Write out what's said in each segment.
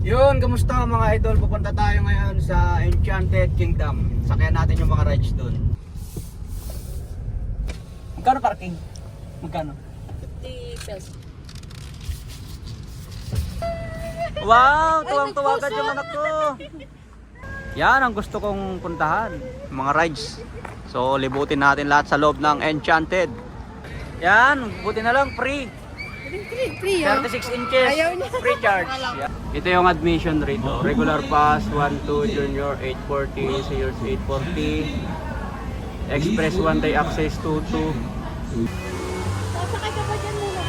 Yun, kamusta mga idol? Pupunta tayo ngayon sa Enchanted Kingdom. Sakyan natin yung mga rides doon. Magkano parking? Magkano? 50 pesos. Wow! Tuwang-tuwa agad yung anak ko! Yan ang gusto kong puntahan. Mga rides. So, libutin natin lahat sa loob ng Enchanted. Yan, buti na lang, free. Free, 36 inches, Ayaw niya. free charge. Yeah. Ito yung admission rito. Regular pass, 1, 2, junior, 840, seniors, 840. Express one day access, 2, 2. Sasakay ka ba dyan muna?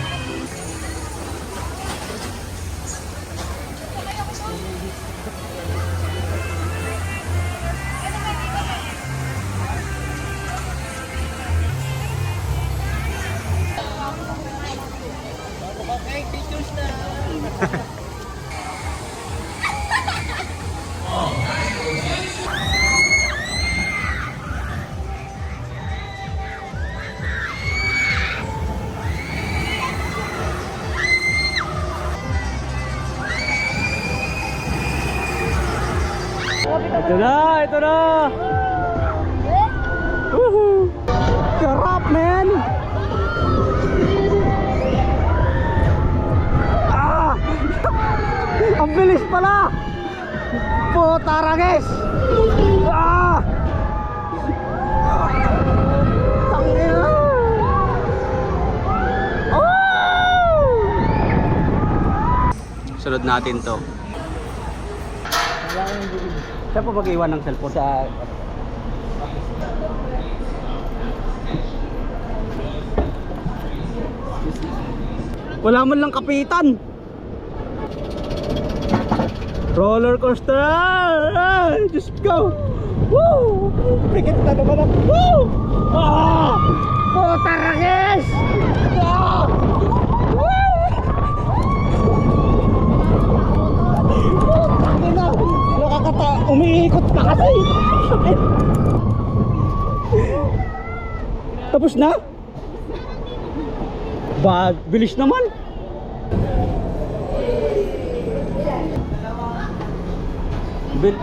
Ito na, ito na! Woohoo! Sarap, man! Ah! Ang bilis pala! Puta ragis! Ah! Tangina! Oh! Sunod natin to. Saan po mag-iwan ng cellphone? Sa... Wala man lang kapitan. Roller coaster! Ay, just go! Woo! Pikit na naman ako! Woo! Ah! Puta ragis! Ah! Woo! Putangina! Nakakata! Umiikot pa kasi! Tapos na? Bag, bilis naman! Bit.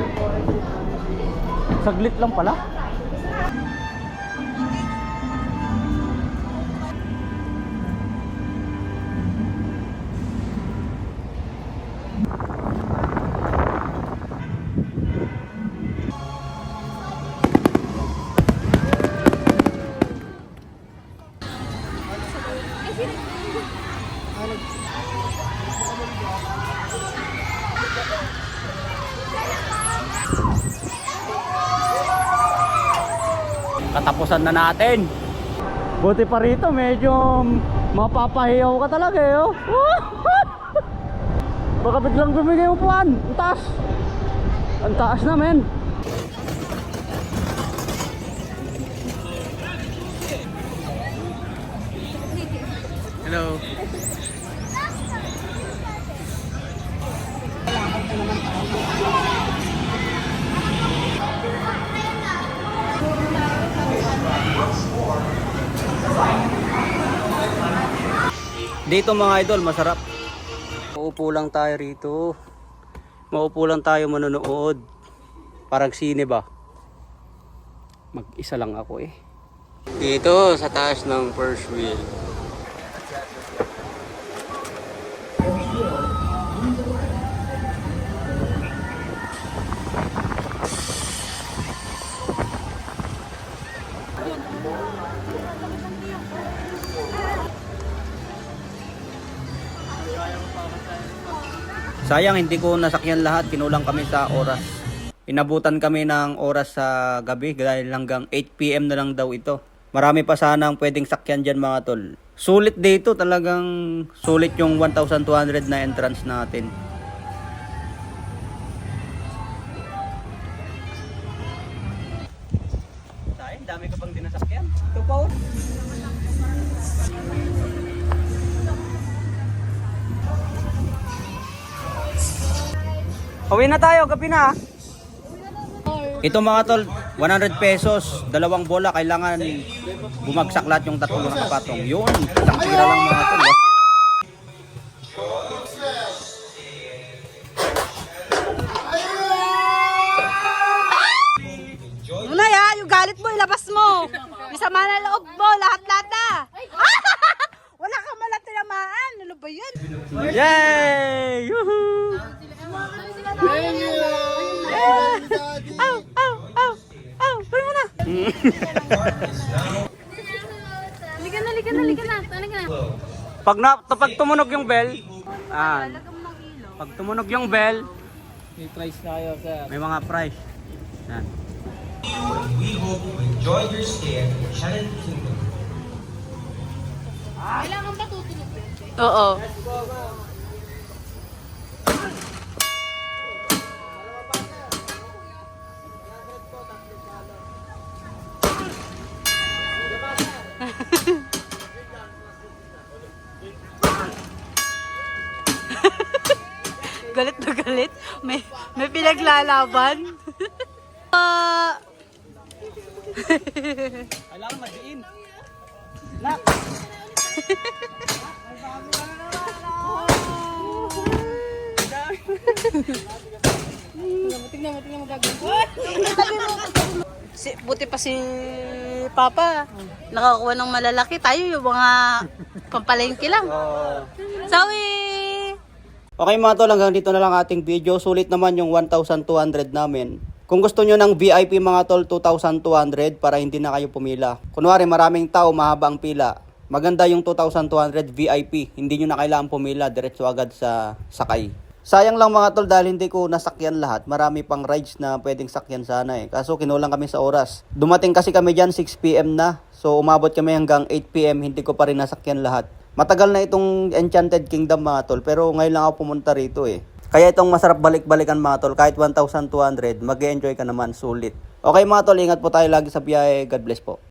Saglit lang pala. Katapusan na natin. Buti pa rito, medyo mapapahiyaw ka talaga eh. Oh. Baka biglang bumigay upuan. Ang taas. Ang taas na, men. Hello. Dito mga idol, masarap. Maupo lang tayo rito. Maupo lang tayo manonood. Parang sine ba? Mag-isa lang ako eh. Dito sa taas ng first wheel. Sayang hindi ko nasakyan lahat, kinulang kami sa oras. Inabutan kami ng oras sa gabi dahil hanggang 8 PM na lang daw ito. Marami pa sanang pwedeng sakyan dyan mga tol. Sulit dito, talagang sulit yung 1,200 na entrance natin. Sayang, dami ka pang dinasakyan. Ito pa oh. Uwi na tayo, gabi na. Ito mga tol, 100 pesos, dalawang bola, kailangan bumagsak lahat yung tatlong nakapatong. Yun, isang tira lang mga tol. Thank you! Pwede mo na. Halika na, halika na, halika na. Halika na. Pag tumunog yung bell, Lagam ng ilo. pag tumunog yung bell, May price na kayo, sir. may mga price. Yan. We hope you enjoyed your stay at Enchanted Kingdom. Kailangan ba tutunog ba? Oo. Galit na galit. May pinaglalaban. Kailangan mag-in. Tingnan mo gagawin. Buti pa si Papa. Nakakuha ng malalaki. Tayo yung mga pampalengke lang. Sawi! Okay mga tol, hanggang dito na lang ating video. Sulit naman yung 1,200 namin. Kung gusto nyo ng VIP mga tol, 2,200 para hindi na kayo pumila. Kunwari maraming tao, mahaba ang pila. Maganda yung 2,200 VIP. Hindi nyo na kailangan pumila, diretso agad sa sakay. Sayang lang mga tol dahil hindi ko nasakyan lahat. Marami pang rides na pwedeng sakyan sana eh. Kaso kinulang kami sa oras. Dumating kasi kami dyan 6 PM na. So umabot kami hanggang 8 PM, hindi ko pa rin nasakyan lahat. Matagal na itong Enchanted Kingdom mga tol, pero ngayon lang ako pumunta rito eh. Kaya itong masarap balik-balikan mga tol, kahit 1,200, mag-enjoy ka naman, sulit. Okay mga tol, ingat po tayo lagi sa biyahe. God bless po.